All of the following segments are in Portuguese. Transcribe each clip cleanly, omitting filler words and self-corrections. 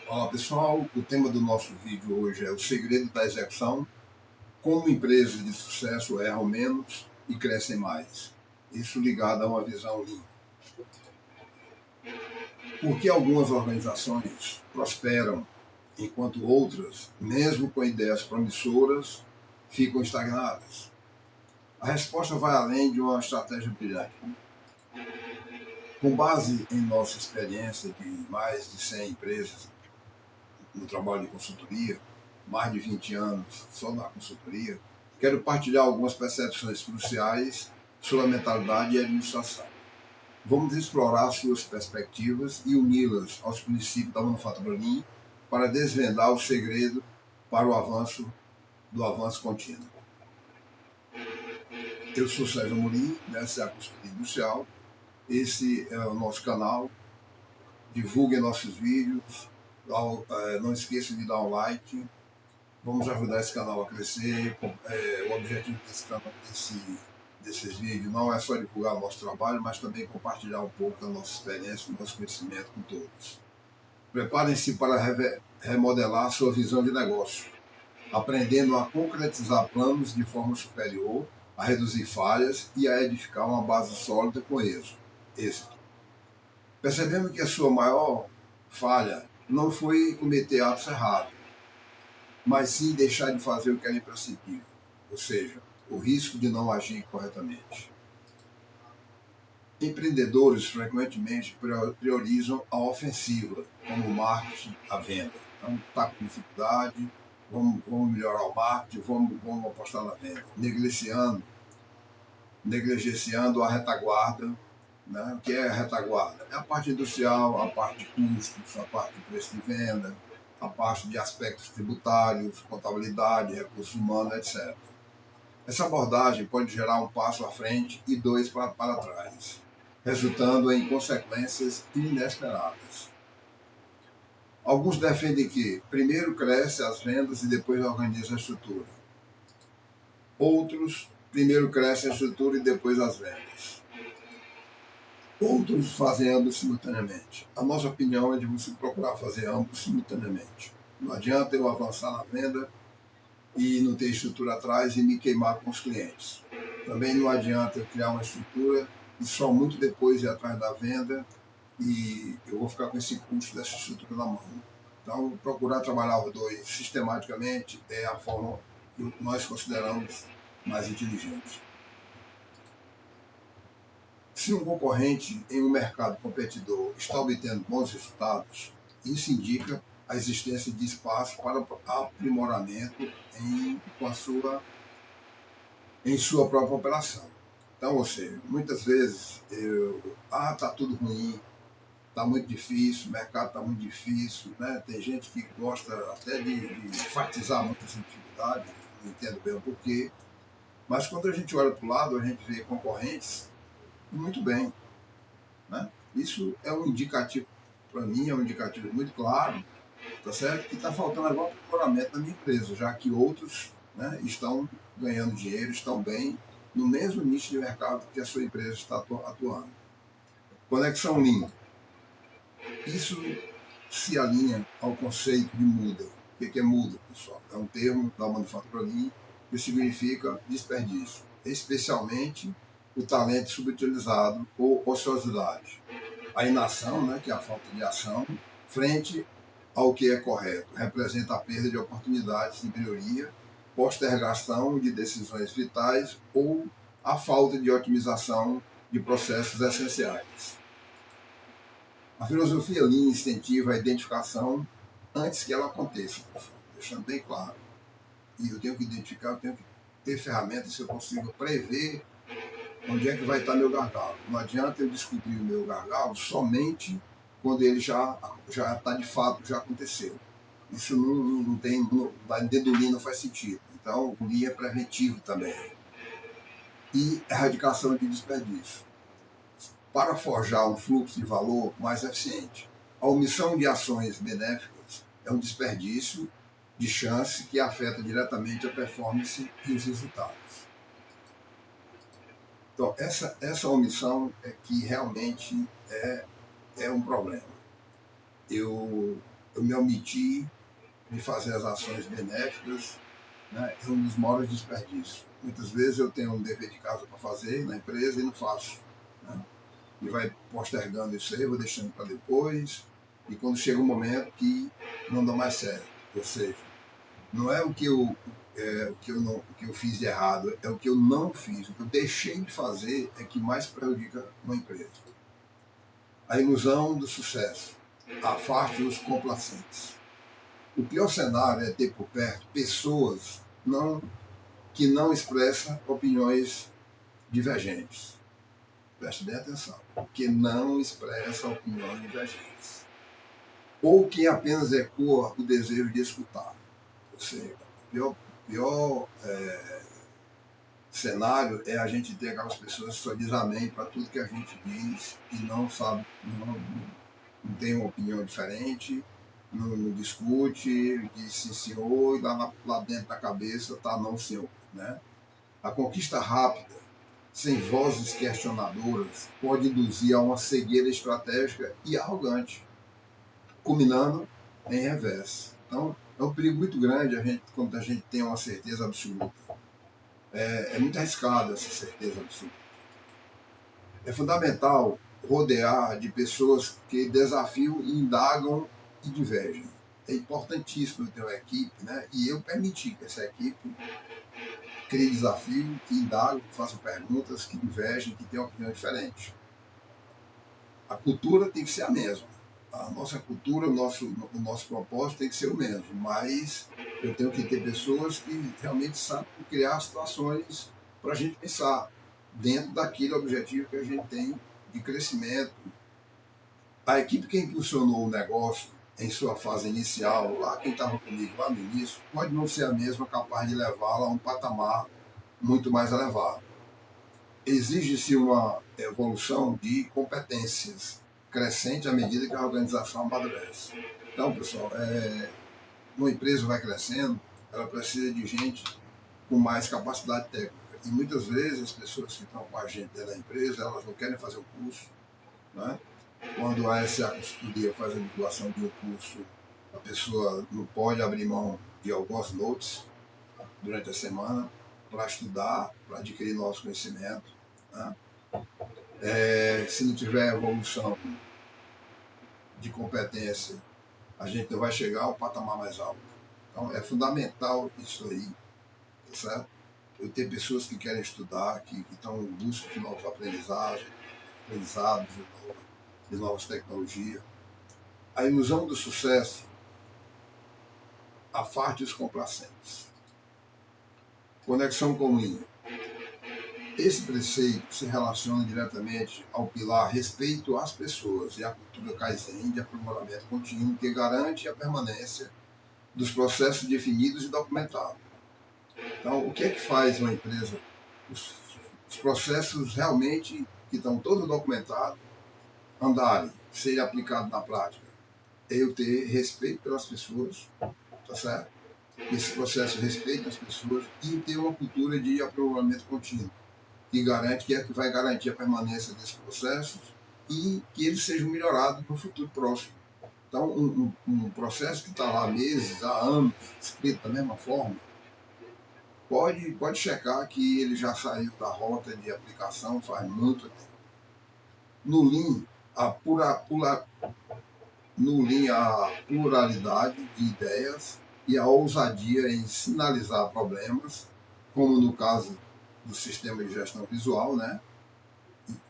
Olá pessoal, o tema do nosso vídeo hoje é o segredo da execução, como empresas de sucesso erram menos e crescem mais. Isso ligado a uma visão Lean. Por que algumas organizações prosperam enquanto outras, mesmo com ideias promissoras, ficam estagnadas? A resposta vai além de uma estratégia brilhante. Com base em nossa experiência de mais de 100 empresas no trabalho de consultoria, mais de 20 anos só na consultoria, quero partilhar algumas percepções cruciais sobre a mentalidade e a administração. Vamos explorar suas perspectivas e uni-las aos princípios da manufatura Lean para desvendar o segredo para o avanço contínuo. Eu sou Sérgio Amorim, dessa é a consultoria industrial. Esse é o nosso canal. Divulguem nossos vídeos. Não esqueça de dar um like. Vamos ajudar esse canal a crescer. O objetivo desse canal, desses vídeos, não é só divulgar o nosso trabalho, mas também compartilhar um pouco da nossa experiência, do nosso conhecimento com todos. Preparem-se para remodelar sua visão de negócio, aprendendo a concretizar planos de forma superior, a reduzir falhas e a edificar uma base sólida com êxito. Percebendo que a sua maior falha não foi cometer atos errados, mas sim deixar de fazer o que era imprescindível, ou seja, o risco de não agir corretamente. Empreendedores frequentemente priorizam a ofensiva, como o marketing, a venda. Então, está com dificuldade, vamos melhorar o marketing, vamos apostar na venda, negligenciando a retaguarda. Né? O que é a retaguarda? É a parte industrial, a parte de custos, a parte de preço de venda, a parte de aspectos tributários, contabilidade, recursos humanos, etc. Essa abordagem pode gerar um passo à frente e dois para trás, resultando em consequências inesperadas. Alguns defendem que primeiro cresce as vendas e depois organiza a estrutura. Outros, primeiro cresce a estrutura e depois as vendas. Outros fazem ambos simultaneamente. A nossa opinião é de você procurar fazer ambos simultaneamente. Não adianta eu avançar na venda e não ter estrutura atrás e me queimar com os clientes. Também não adianta eu criar uma estrutura e só muito depois ir atrás da venda e eu vou ficar com esse custo dessa estrutura na mão. Então, procurar trabalhar os dois sistematicamente é a forma que nós consideramos mais inteligente. Se um concorrente em um mercado competidor está obtendo bons resultados, isso indica a existência de espaço para aprimoramento em sua própria operação. Então, ou seja, muitas vezes está tudo ruim, está muito difícil, o mercado está muito difícil, né? Tem gente que gosta até de enfatizar muito essa dificuldade, não entendo bem o porquê, mas quando a gente olha para o lado, a gente vê concorrentes muito bem. Né? Isso é um indicativo, para mim, é um indicativo muito claro, tá certo? Que está faltando agora aprimoramento na minha empresa, já que outros, né, estão ganhando dinheiro, estão bem no mesmo nicho de mercado que a sua empresa está atuando. Conexão Lean. Isso se alinha ao conceito de muda. O que é muda, pessoal? É um termo da manufatura Lean que significa desperdício, especialmente o talento subutilizado ou ociosidade. A inação, né, que é a falta de ação, frente ao que é correto, representa a perda de oportunidades de melhoria, postergação de decisões vitais ou a falta de otimização de processos essenciais. A filosofia Lean incentiva a identificação antes que ela aconteça, deixando bem claro. E eu tenho que identificar, eu tenho que ter ferramentas que eu consiga prever onde é que vai estar meu gargalo. Não adianta eu descobrir o meu gargalo somente quando ele já está de fato, já aconteceu. Isso não tem, dentro do Lean não faz sentido. Então, o Lean é preventivo também. E erradicação de desperdício. Para forjar um fluxo de valor mais eficiente. A omissão de ações benéficas é um desperdício de chance que afeta diretamente a performance e os resultados. Então, essa omissão é que realmente é um problema. Eu me omitir de fazer as ações benéficas, né, é um dos maiores desperdícios. Muitas vezes eu tenho um dever de casa para fazer na empresa e não faço, né? E vai postergando isso aí, vou deixando para depois, e quando chega um momento que não dá mais certo. Ou seja, não é o que eu fiz de errado, é o que eu não fiz, o que eu deixei de fazer é que mais prejudica uma empresa. A ilusão do sucesso, afaste os complacentes. O pior cenário é ter por perto pessoas que não expressam opiniões divergentes. Preste bem atenção. Que não expressam opiniões divergentes. Ou que apenas ecoa o desejo de escutar. Ou seja, o pior cenário é a gente ter aquelas pessoas que só dizem amém para tudo que a gente diz e não sabe, não tem uma opinião diferente, não discute, diz sim senhor, e lá dentro da cabeça está não senhor. Né? A conquista rápida, sem vozes questionadoras, pode induzir a uma cegueira estratégica e arrogante, culminando em revés. Então, é um perigo muito grande quando a gente tem uma certeza absoluta. É muito arriscado essa certeza absoluta. É fundamental rodear de pessoas que desafiam, indagam e divergem. É importantíssimo ter uma equipe, né? E eu permitir que essa equipe crie desafio, que indagam, que façam perguntas, que divergem, que tenham opinião diferente. A cultura tem que ser a mesma. A nossa cultura, o nosso propósito tem que ser o mesmo, mas eu tenho que ter pessoas que realmente sabem criar situações para a gente pensar dentro daquele objetivo que a gente tem de crescimento. A equipe que impulsionou o negócio em sua fase inicial, lá quem estava comigo lá no início, pode não ser a mesma capaz de levá-la a um patamar muito mais elevado. Exige-se uma evolução de competências crescente à medida que a organização amadurece. Então, pessoal, uma empresa vai crescendo, ela precisa de gente com mais capacidade técnica. E muitas vezes as pessoas que estão com a gente dentro da empresa, elas não querem fazer o curso. Né? Quando a SA Consultoria faz a divulgação de um curso, a pessoa não pode abrir mão de algumas notes durante a semana para estudar, para adquirir nosso conhecimento. Né? Se não tiver evolução de competência, a gente não vai chegar ao patamar mais alto. Então é fundamental isso aí, tá certo? Eu tenho pessoas que querem estudar, que estão em busca de novos aprendizados, de novas tecnologias. A ilusão do sucesso afaste os complacentes. Conexão com linha. Esse preceito se relaciona diretamente ao pilar respeito às pessoas e à cultura Kaizen de aprimoramento contínuo que garante a permanência dos processos definidos e documentados. Então, o que é que faz uma empresa? Os processos realmente que estão todos documentados andarem, serem aplicados na prática. É eu ter respeito pelas pessoas, tá certo? Esse processo respeito às pessoas e ter uma cultura de aprimoramento contínuo que vai garantir a permanência desses processos e que eles sejam melhorados no futuro próximo. Então, um processo que está lá há meses, há anos, escrito da mesma forma, pode checar que ele já saiu da rota de aplicação faz muito tempo. No Lean, a pluralidade de ideias e a ousadia em sinalizar problemas, como no caso do sistema de gestão visual, né?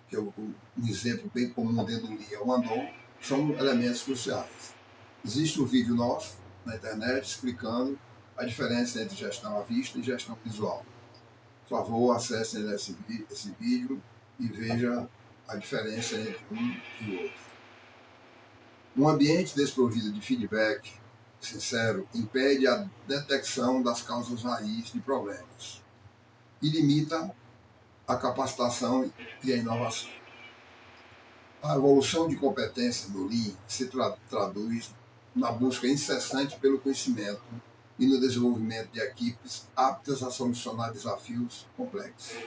Que é um exemplo bem comum dentro do Lean é o Andon, são elementos cruciais. Existe um vídeo nosso na internet explicando a diferença entre gestão à vista e gestão visual. Por favor, acessem esse vídeo e veja a diferença entre um e o outro. Um ambiente desprovido de feedback sincero impede a detecção das causas raiz de problemas e limita a capacitação e a inovação. A evolução de competência do Lean se traduz na busca incessante pelo conhecimento e no desenvolvimento de equipes aptas a solucionar desafios complexos.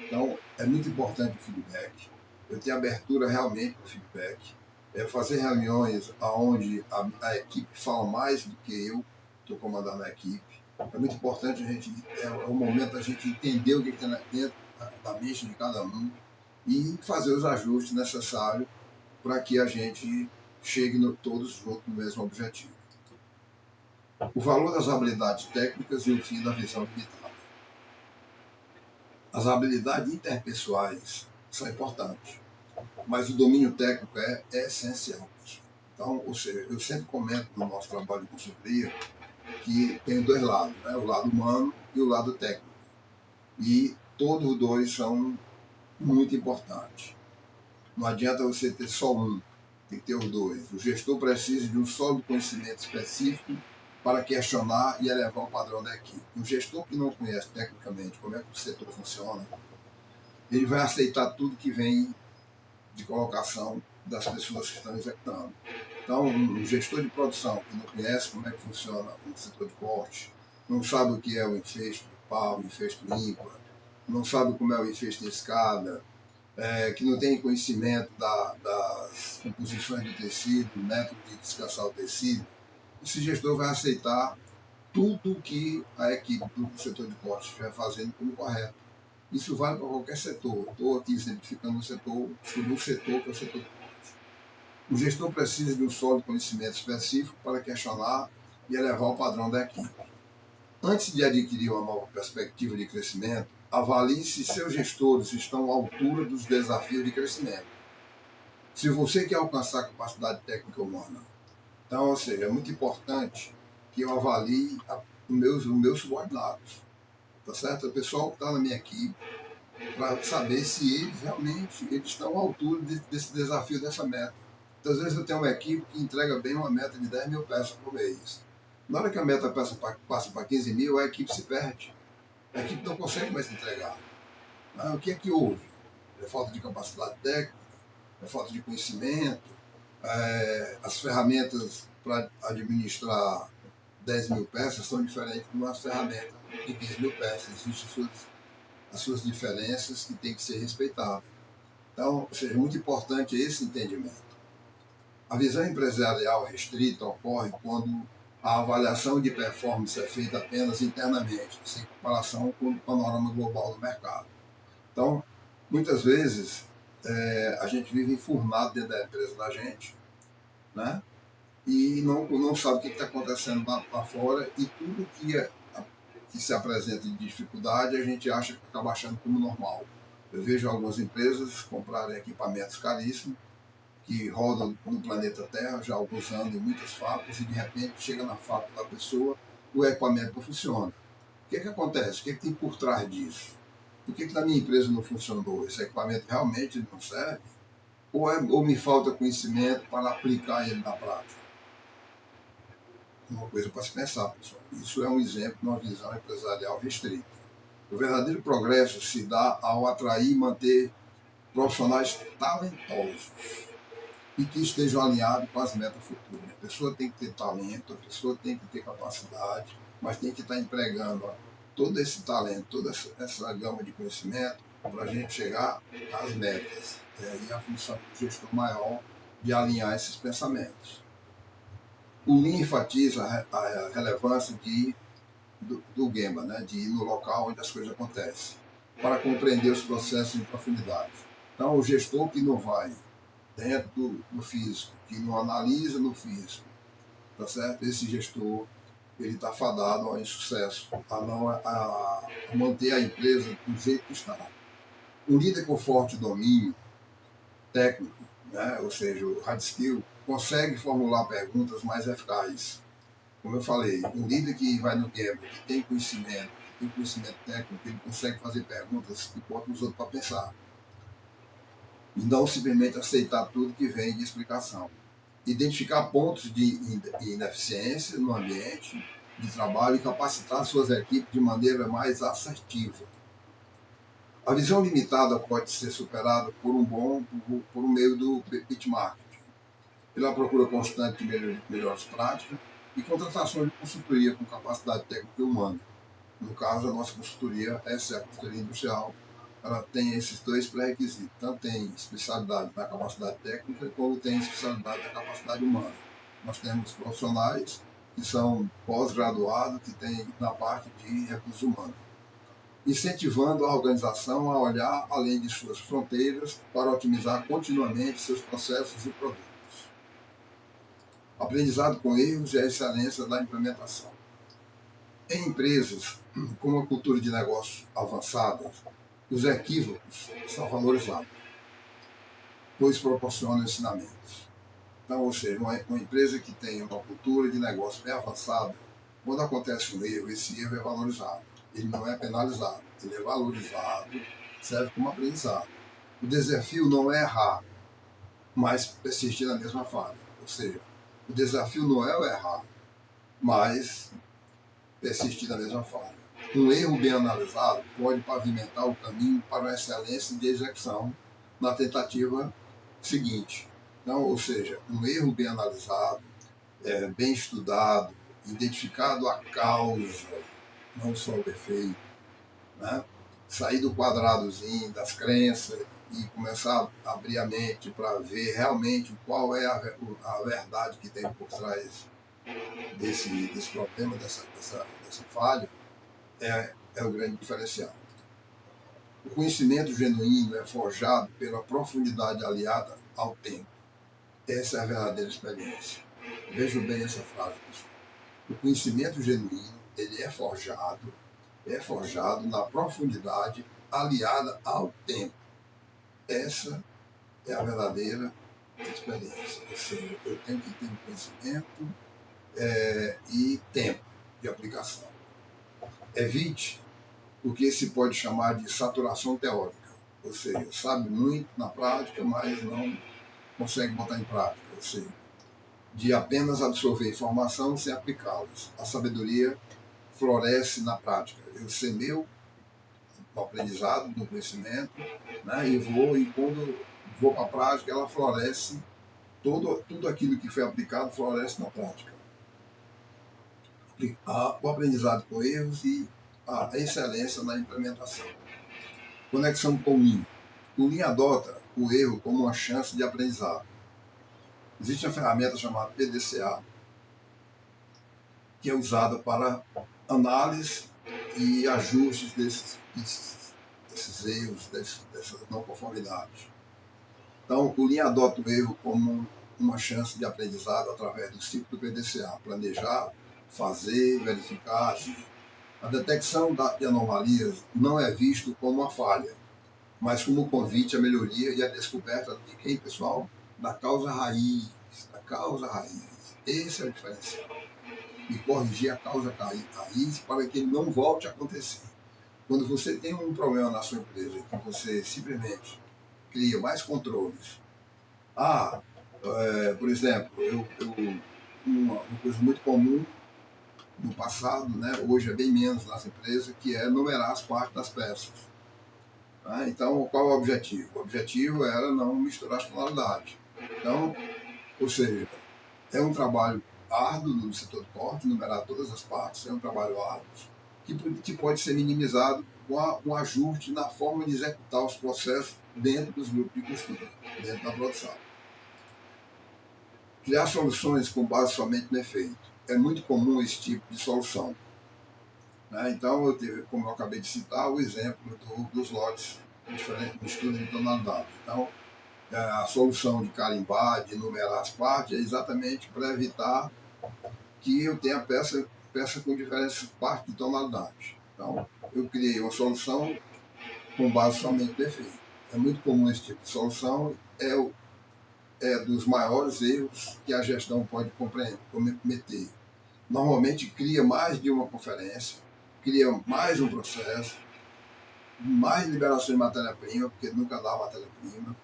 Então, é muito importante o feedback. Eu tenho abertura realmente para o feedback. fazer reuniões onde a equipe fala mais do que eu estou comandando a equipe. É muito importante é o momento da gente entender o que está dentro da mente de cada um e fazer os ajustes necessários para que a gente chegue todos juntos no mesmo objetivo. O valor das habilidades técnicas e o fim da visão limitada. As habilidades interpessoais são importantes, mas o domínio técnico é essencial. Então, ou seja, eu sempre comento no nosso trabalho de consultoria que tem dois lados, né? O lado humano e o lado técnico. E todos os dois são muito importantes. Não adianta você ter só um, tem que ter os dois. O gestor precisa de um sólido conhecimento específico para questionar e elevar o padrão da equipe. Um gestor que não conhece tecnicamente como é que o setor funciona, ele vai aceitar tudo que vem de colocação das pessoas que estão executando. Então, um gestor de produção que não conhece como é que funciona o setor de corte, não sabe o que é o infesto pau, o infesto ímpar, não sabe como é o infesto em escada, que não tem conhecimento das composições do tecido, do método de descansar o tecido, esse gestor vai aceitar tudo que a equipe do setor de corte estiver fazendo como correto. Isso vale para qualquer setor. Estou aqui exemplificando um setor, sobre um setor que é o setor de corte. O gestor precisa de um sólido conhecimento específico para questionar e elevar o padrão da equipe. Antes de adquirir uma nova perspectiva de crescimento, avalie se seus gestores estão à altura dos desafios de crescimento. Se você quer alcançar a capacidade técnica humana, então, ou seja, é muito importante que eu avalie os meus subordinados, tá certo? O pessoal que está na minha equipe, para saber se eles realmente estão à altura desse desafio, dessa meta. Então, às vezes eu tenho uma equipe que entrega bem uma meta de 10 mil peças por mês. Na hora que a meta passa para 15 mil, a equipe se perde. A equipe não consegue mais entregar. O que é que houve? É falta de capacidade técnica, é falta de conhecimento, as ferramentas para administrar 10 mil peças são diferentes de uma ferramenta de 15 mil peças. Existem as suas diferenças que têm que ser respeitadas. Então, ou seja, muito importante esse entendimento. A visão empresarial restrita ocorre quando a avaliação de performance é feita apenas internamente, sem comparação com o panorama global do mercado. Então, muitas vezes, a gente vive enfurnado dentro da empresa da gente, né? E não sabe o que está acontecendo lá fora, e tudo que se apresenta de dificuldade a gente acha que acaba achando como normal. Eu vejo algumas empresas comprarem equipamentos caríssimos que rodam no planeta Terra já há alguns anos em muitas fábricas e de repente chega na fábrica da pessoa, o equipamento não funciona. O que acontece? O que tem por trás disso? Por que na minha empresa não funcionou? Esse equipamento realmente não serve? Ou me falta conhecimento para aplicar ele na prática? Uma coisa para se pensar, pessoal. Isso é um exemplo de uma visão empresarial restrita. O verdadeiro progresso se dá ao atrair e manter profissionais talentosos e que estejam alinhados com as metas futuras. A pessoa tem que ter talento, a pessoa tem que ter capacidade, mas tem que estar empregando todo esse talento, toda essa gama de conhecimento para a gente chegar às metas. E aí a função do gestor maior de alinhar esses pensamentos. O Lean enfatiza a relevância do Gemba, né, de ir no local onde as coisas acontecem, para compreender os processos em profundidade. Então, o gestor que não vai dentro do físico, que não analisa no físico, tá certo? Esse gestor ele está fadado ao insucesso, a manter a empresa do jeito que está. Um líder com forte domínio técnico, né, ou seja, o hard skill, consegue formular perguntas mais eficazes. Como eu falei, um líder que vai no Gemba, que tem conhecimento técnico, ele consegue fazer perguntas que botam os outros para pensar. E não simplesmente aceitar tudo que vem de explicação. Identificar pontos de ineficiência no ambiente de trabalho e capacitar suas equipes de maneira mais assertiva. A visão limitada pode ser superada por um meio do benchmarking, pela procura constante de melhores práticas e contratação de consultoria com capacidade técnica e humana. No caso, a nossa consultoria, essa é a consultoria industrial, ela tem esses dois pré-requisitos. Tanto tem especialidade na capacidade técnica, como tem especialidade na capacidade humana. Nós temos profissionais que são pós-graduados, que têm na parte de recursos humanos, incentivando a organização a olhar além de suas fronteiras para otimizar continuamente seus processos e produtos. Aprendizado com erros e a excelência da implementação. Em empresas com uma cultura de negócio avançada, os equívocos são valorizados, pois proporcionam ensinamentos. Então, ou seja, uma empresa que tem uma cultura de negócio bem avançada, quando acontece um erro, esse erro é valorizado. Ele não é penalizado, ele é valorizado, serve como aprendizado. O desafio não é errar, mas persistir na mesma falha. Ou seja, o desafio não é o errar, mas persistir na mesma falha. Um erro bem analisado pode pavimentar o caminho para a excelência de execução na tentativa seguinte. Então, ou seja, um erro bem analisado, bem estudado, identificado a causa, não só o efeito, né? Sair do quadradozinho das crenças e começar a abrir a mente para ver realmente qual é a verdade que tem por trás desse problema, dessa falha, é o grande diferencial. O conhecimento genuíno é forjado pela profundidade aliada ao tempo. Essa é a verdadeira experiência. Vejam bem essa frase, pessoal. O conhecimento genuíno, ele é forjado na profundidade aliada ao tempo. Essa é a verdadeira experiência. Ou seja, eu tenho que ter um conhecimento e tempo de aplicação. Evite o que se pode chamar de saturação teórica. Ou seja, sabe muito na prática, mas não consegue botar em prática. Ou seja, de apenas absorver informação sem aplicá-las. A sabedoria floresce na prática. Eu semeio no aprendizado, no conhecimento, né, e quando vou para a prática, ela floresce, tudo aquilo que foi aplicado floresce na prática. O aprendizado com erros e a excelência na implementação. Conexão com o Lean. O Lean adota o erro como uma chance de aprendizado. Existe uma ferramenta chamada PDCA, que é usada para análise e ajustes desses erros, dessas não conformidades. Então, o Lean adota o erro como uma chance de aprendizado através do ciclo do PDCA: planejar, fazer, verificar, agir. A detecção de anomalias não é visto como uma falha, mas como convite à melhoria e à descoberta de quem, pessoal? Da causa raiz. Da causa raiz. Esse é o diferencial. E corrigir a causa raiz para que ele não volte a acontecer. Quando você tem um problema na sua empresa, que você simplesmente cria mais controles. Por exemplo, uma coisa muito comum no passado, né, hoje é bem menos nas empresas, que é numerar as partes das peças. Então, qual é o objetivo? O objetivo era não misturar as tonalidades. Então, ou seja, é um trabalho árduo no setor de corte, numerar todas as partes, é um trabalho árduo, que pode ser minimizado com um ajuste na forma de executar os processos dentro dos grupos de costura, dentro da produção. Criar soluções com base somente no efeito. É muito comum esse tipo de solução. Então, como eu acabei de citar, o exemplo dos lotes diferentes, mistura de tonalidade. Então, a solução de carimbar, de numerar as partes, é exatamente para evitar que eu tenha peça com diferentes partes de tonalidade. Então, eu criei uma solução com base somente no efeito. É muito comum esse tipo de solução, é dos maiores erros que a gestão pode cometer. Normalmente cria mais de uma conferência, cria mais um processo, mais liberação de matéria-prima, porque nunca dá matéria-prima,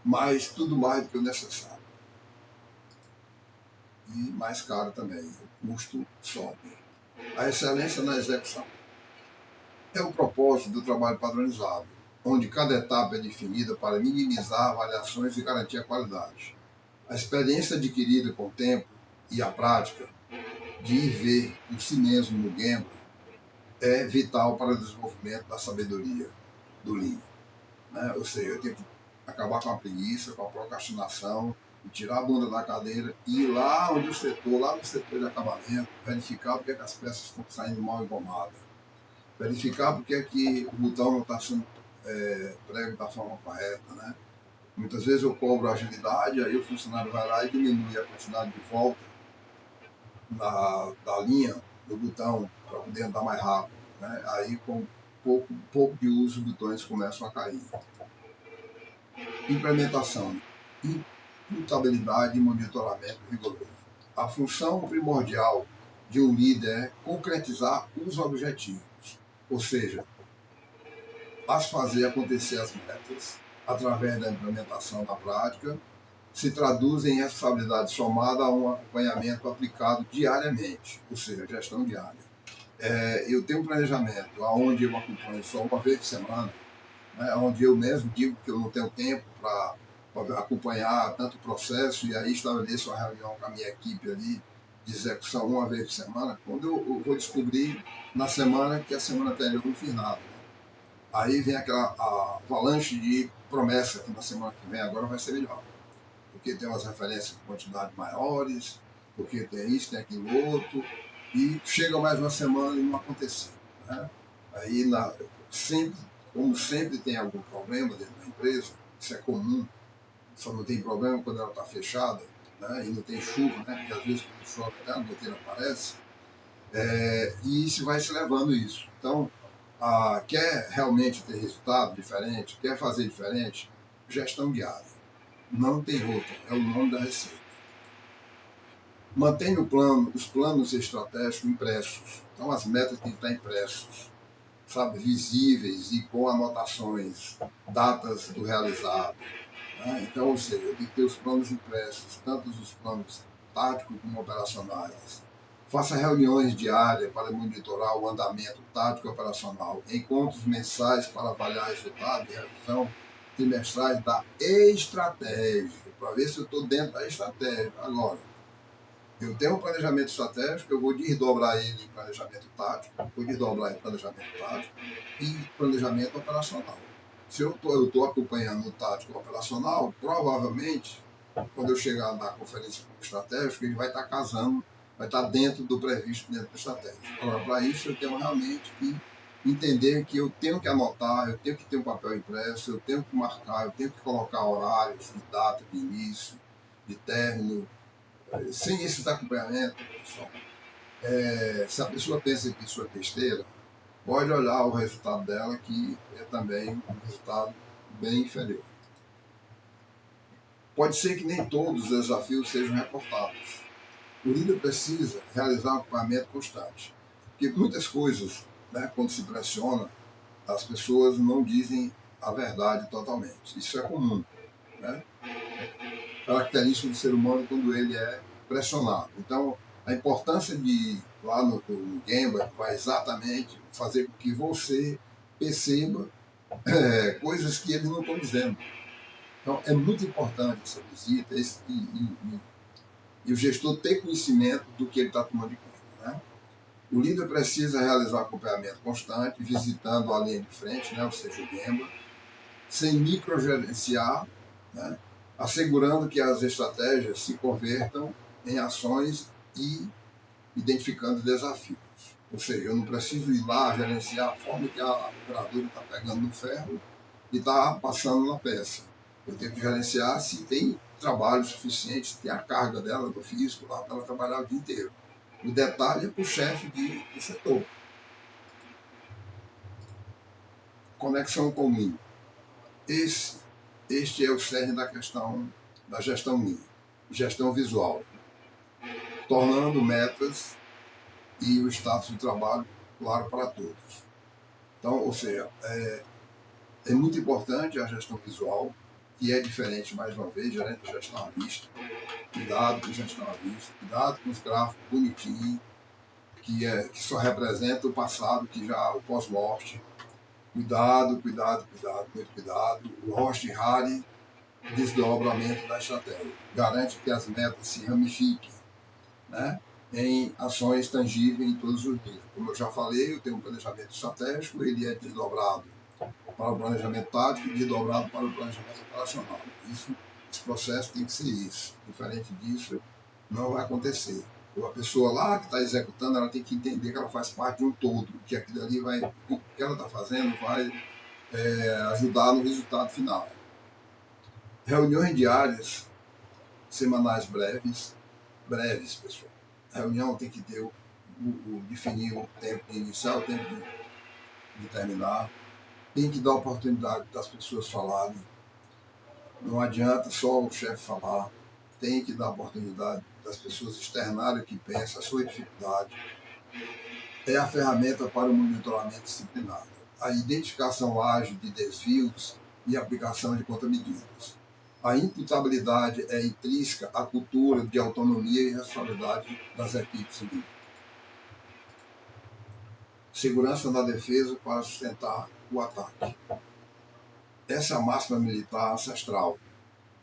mas tudo mais do que o necessário. E mais caro também, o custo sobe. A excelência na execução. É o propósito do trabalho padronizado, onde cada etapa é definida para minimizar avaliações e garantir a qualidade. A experiência adquirida com o tempo e a prática de ir ver por si mesmo no Gemba é vital para o desenvolvimento da sabedoria do Lean. né? Ou seja, eu tenho que acabar com a preguiça, com a procrastinação, e tirar a bunda da cadeira e ir lá onde o setor, lá no setor de acabamento, verificar porque é que as peças estão saindo mal engomadas, verificar porque é que o botão não está sendo prego da forma correta, né? Muitas vezes eu cobro agilidade, aí o funcionário vai lá e diminui a quantidade de volta da linha do botão para poder andar mais rápido, né? Aí com pouco de uso, os botões começam a cair. Implementação, imputabilidade e monitoramento rigoroso. A função primordial de um líder é concretizar os objetivos, ou seja, fazer acontecer as metas através da implementação na prática, se traduzem em responsabilidade somada a um acompanhamento aplicado diariamente, ou seja, gestão diária. Eu tenho um planejamento onde eu acompanho só uma vez por semana, né, onde eu mesmo digo que eu não tenho tempo para acompanhar tanto o processo, e aí estabeleço uma reunião com a minha equipe ali de execução uma vez por semana, quando eu vou descobrir na semana que a semana anterior eu não fiz nada. Aí vem aquela avalanche de promessa que na semana que vem agora vai ser melhor. Porque tem umas referências de quantidade maiores, porque tem isso, tem aquilo outro, e chega mais uma semana e não aconteceu. Né? Aí, como sempre tem algum problema dentro da empresa, isso é comum, só não tem problema quando ela está fechada, né? E não tem chuva, né? Porque às vezes quando chove até a goteira aparece, e se vai se levando isso. Então, quer realmente ter resultado diferente, quer fazer diferente, gestão diária. Não tem outra, é o nome da receita. Mantenha os planos estratégicos impressos. Então, as metas têm que estar impressos, sabe, visíveis e com anotações, datas do realizado. Né? Então, ou seja, eu tenho que ter os planos impressos, tanto os planos táticos como operacionais. Faça reuniões diárias para monitorar o andamento tático e operacional, encontros mensais para avaliar resultados e revisão trimestrais da estratégia, para ver se eu estou dentro da estratégia. Agora, eu tenho um planejamento estratégico, eu vou desdobrar ele em planejamento tático, vou desdobrar em planejamento tático e planejamento operacional. Se eu estou acompanhando o tático operacional, provavelmente, quando eu chegar na conferência estratégica, ele vai estar casando, vai estar dentro do previsto, dentro do estratégico. Agora, para isso, eu tenho realmente que entender que eu tenho que anotar, eu tenho que ter um papel impresso, eu tenho que marcar, eu tenho que colocar horários de data de início, de término. Sem esse acompanhamento, pessoal, se a pessoa pensa que isso é besteira, pode olhar o resultado dela, que é também um resultado bem inferior. Pode ser que nem todos os desafios sejam reportados. O líder precisa realizar um acompanhamento constante. Porque muitas coisas, né, quando se pressiona, as pessoas não dizem a verdade totalmente. Isso é comum. Né? É característica do ser humano quando ele é pressionado. Então, a importância de, lá no Gemba, vai exatamente fazer com que você perceba coisas que eles não estão dizendo. Então, é muito importante essa visita e o gestor ter conhecimento do que ele está tomando de conta. Né? O líder precisa realizar acompanhamento constante, visitando a linha de frente, né, ou seja, o Gemba, sem microgerenciar, né, assegurando que as estratégias se convertam em ações e identificando desafios. Ou seja, eu não preciso ir lá gerenciar a forma que a operadora está pegando no ferro e está passando na peça. Eu tenho que gerenciar se tem trabalho suficiente, se tem a carga dela do físico lá para ela trabalhar o dia inteiro. O detalhe é para o chefe de setor. Conexão com o Lean. Este é o cerne da questão da gestão Lean, gestão visual, tornando metas e o status do trabalho claro para todos. Então, ou seja, é muito importante a gestão visual, que é diferente, mais uma vez, gerente de gestão à vista. Cuidado com gestão à vista, cuidado com os gráficos bonitinhos, que só representa o passado, que já o pós-morte. Cuidado, muito cuidado. O Roche Harry, desdobramento da estratégia. Garante que as metas se ramifiquem, né, em ações tangíveis em todos os dias. Como eu já falei, eu tenho um planejamento estratégico, ele é desdobrado para o planejamento tático e desdobrado para o planejamento operacional. Esse processo tem que ser isso. Diferente disso, não vai acontecer. A pessoa lá que está executando, ela tem que entender que ela faz parte de um todo, que aquilo ali vai, o que ela está fazendo vai ajudar no resultado final. Reuniões diárias, semanais breves, pessoal. A reunião tem que ter definir o tempo de iniciar, o tempo de terminar. Tem que dar oportunidade das pessoas falarem. Não adianta só o chefe falar. Tem que dar oportunidade das pessoas externarem o que pensam, a sua dificuldade. É a ferramenta para o monitoramento disciplinado. A identificação ágil de desvios e aplicação de contramedidas. A imputabilidade é intrínseca à cultura de autonomia e responsabilidade das equipes civis. Segurança na defesa para sustentar o ataque. Essa é a máxima militar ancestral,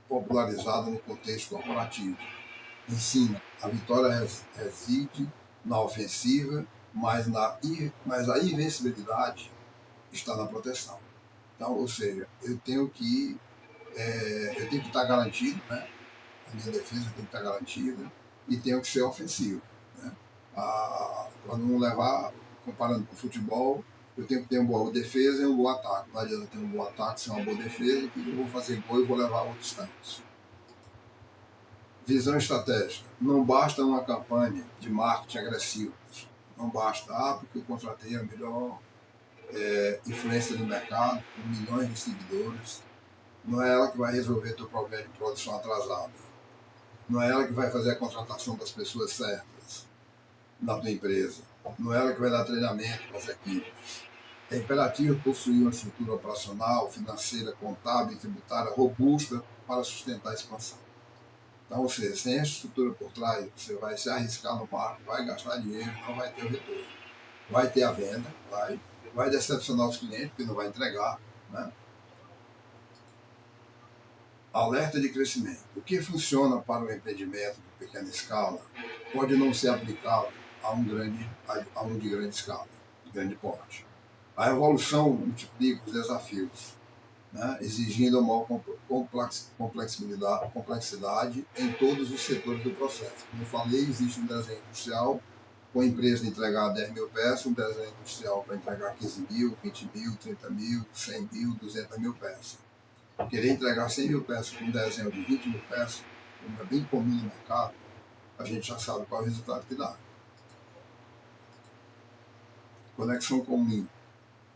popularizada no contexto corporativo. Ensina, a vitória reside na ofensiva, mas a invencibilidade está na proteção. Então, ou seja, eu tenho que estar garantido, né? A minha defesa tem que estar garantida e tenho que ser ofensivo, né? Para não levar, comparando com o futebol, eu tenho que ter uma boa defesa e um bom ataque. Não adianta ter um bom ataque sem uma boa defesa, que eu vou fazer gol e vou levar outros tantos. Visão estratégica. Não basta uma campanha de marketing agressivo. Não basta, porque eu contratei a melhor influência no mercado, com milhões de seguidores. Não é ela que vai resolver teu problema de produção atrasada. Não é ela que vai fazer a contratação das pessoas certas na tua empresa. Não é ela que vai dar treinamento para as equipes. É imperativo possuir uma estrutura operacional, financeira, contábil e tributária robusta para sustentar a expansão. Então, ou seja, sem essa estrutura por trás, você vai se arriscar no marco, vai gastar dinheiro, não vai ter o retorno. Vai ter a venda, vai decepcionar os clientes, porque não vai entregar, né? Alerta de crescimento. O que funciona para o empreendimento de pequena escala pode não ser aplicável a um de grande escala, de grande porte. A evolução multiplica os desafios, né, exigindo uma maior complexidade em todos os setores do processo. Como eu falei, existe um desenho industrial com a empresa entregar 10 mil peças, um desenho industrial para entregar 15 mil, 20 mil, 30 mil, 100 mil, 200 mil peças. Querer entregar 100 mil peças com um desenho de 20 mil peças, como é bem comum no mercado, a gente já sabe qual é o resultado que dá. Conexão com o Lean.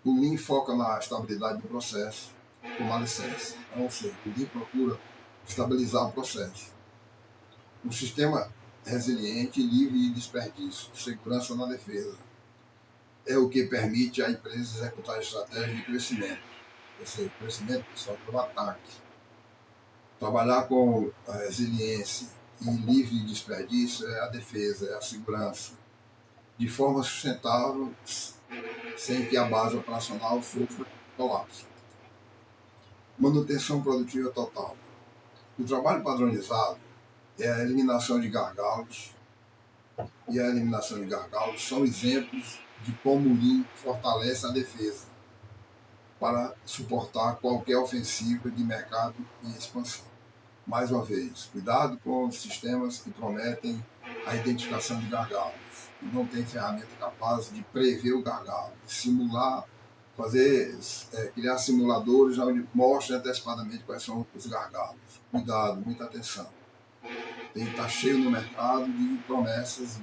O Lean foca na estabilidade do processo, com alicerce. Então, ou seja, o Lean procura estabilizar o processo. Um sistema resiliente, livre de desperdício, segurança na defesa. É o que permite à empresa executar estratégias de crescimento. Ou seja, crescimento só pelo ataque. Trabalhar com a resiliência e livre de desperdício é a defesa, é a segurança. De forma sustentável, sem que a base operacional sofra colapso. Manutenção produtiva total. O trabalho padronizado é a eliminação de gargalos, e a eliminação de gargalos são exemplos de como o Lean fortalece a defesa para suportar qualquer ofensiva de mercado em expansão. Mais uma vez, cuidado com os sistemas que prometem a identificação de gargalos. Não tem ferramenta capaz de prever o gargalo, de simular, criar simuladores onde mostra antecipadamente quais são os gargalos. Cuidado, muita atenção. Tem que estar cheio no mercado de promessas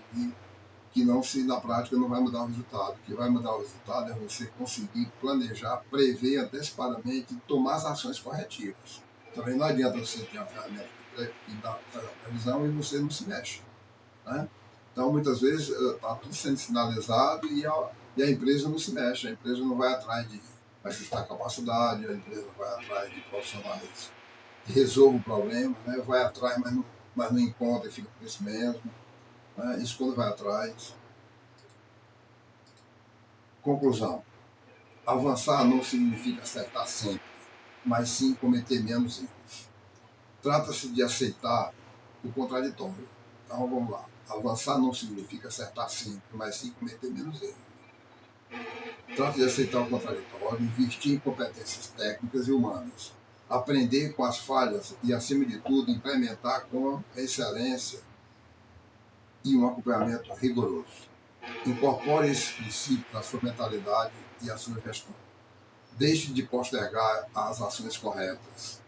que na prática não vai mudar o resultado. O que vai mudar o resultado é você conseguir planejar, prever antecipadamente e tomar as ações corretivas. Também não adianta você ter uma ferramenta que dá a previsão e você não se mexe, né? Então, muitas vezes, está tudo sendo sinalizado e a empresa não se mexe, a empresa não vai atrás de ajustar a capacidade, a empresa vai atrás de profissionais que resolvam o problema, né? Vai atrás, mas não encontra e fica por isso mesmo, né? Isso quando vai atrás. Conclusão. Avançar não significa acertar sempre, mas sim cometer menos erros. Trata-se de aceitar o contraditório. Então, vamos lá. Avançar não significa acertar sempre, mas sim cometer menos erros. Trata de aceitar o contraditório, investir em competências técnicas e humanas, aprender com as falhas e, acima de tudo, implementar com excelência e um acompanhamento rigoroso. Incorpore esses princípios na sua mentalidade e à sua gestão. Deixe de postergar as ações corretas.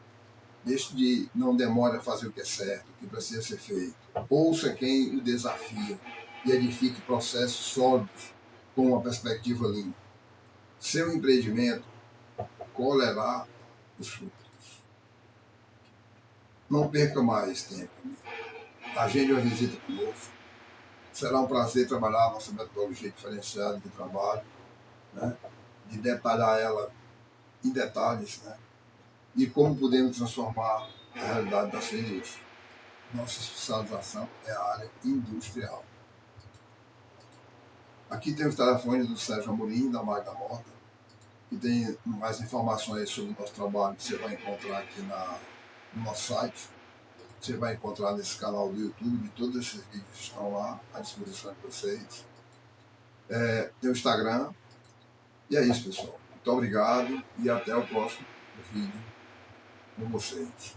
Deixe de não demore a fazer o que é certo, o que precisa ser feito. Ouça quem o desafia e edifique processos sólidos com uma perspectiva limpa. Seu empreendimento colherá os frutos. Não perca mais tempo. Agende uma visita conosco. Será um prazer trabalhar a nossa metodologia diferenciada de trabalho, né? De detalhar ela em detalhes, né? E como podemos transformar a realidade da sua indústria. Nossa especialização é a área industrial. Aqui tem os telefones do Sérgio Amorim, da Magda Mota, que tem mais informações sobre o nosso trabalho que você vai encontrar aqui no nosso site. Você vai encontrar nesse canal do YouTube, todos esses vídeos estão lá à disposição de vocês. Tem o Instagram. E é isso, pessoal. Muito obrigado e até o próximo vídeo com vocês.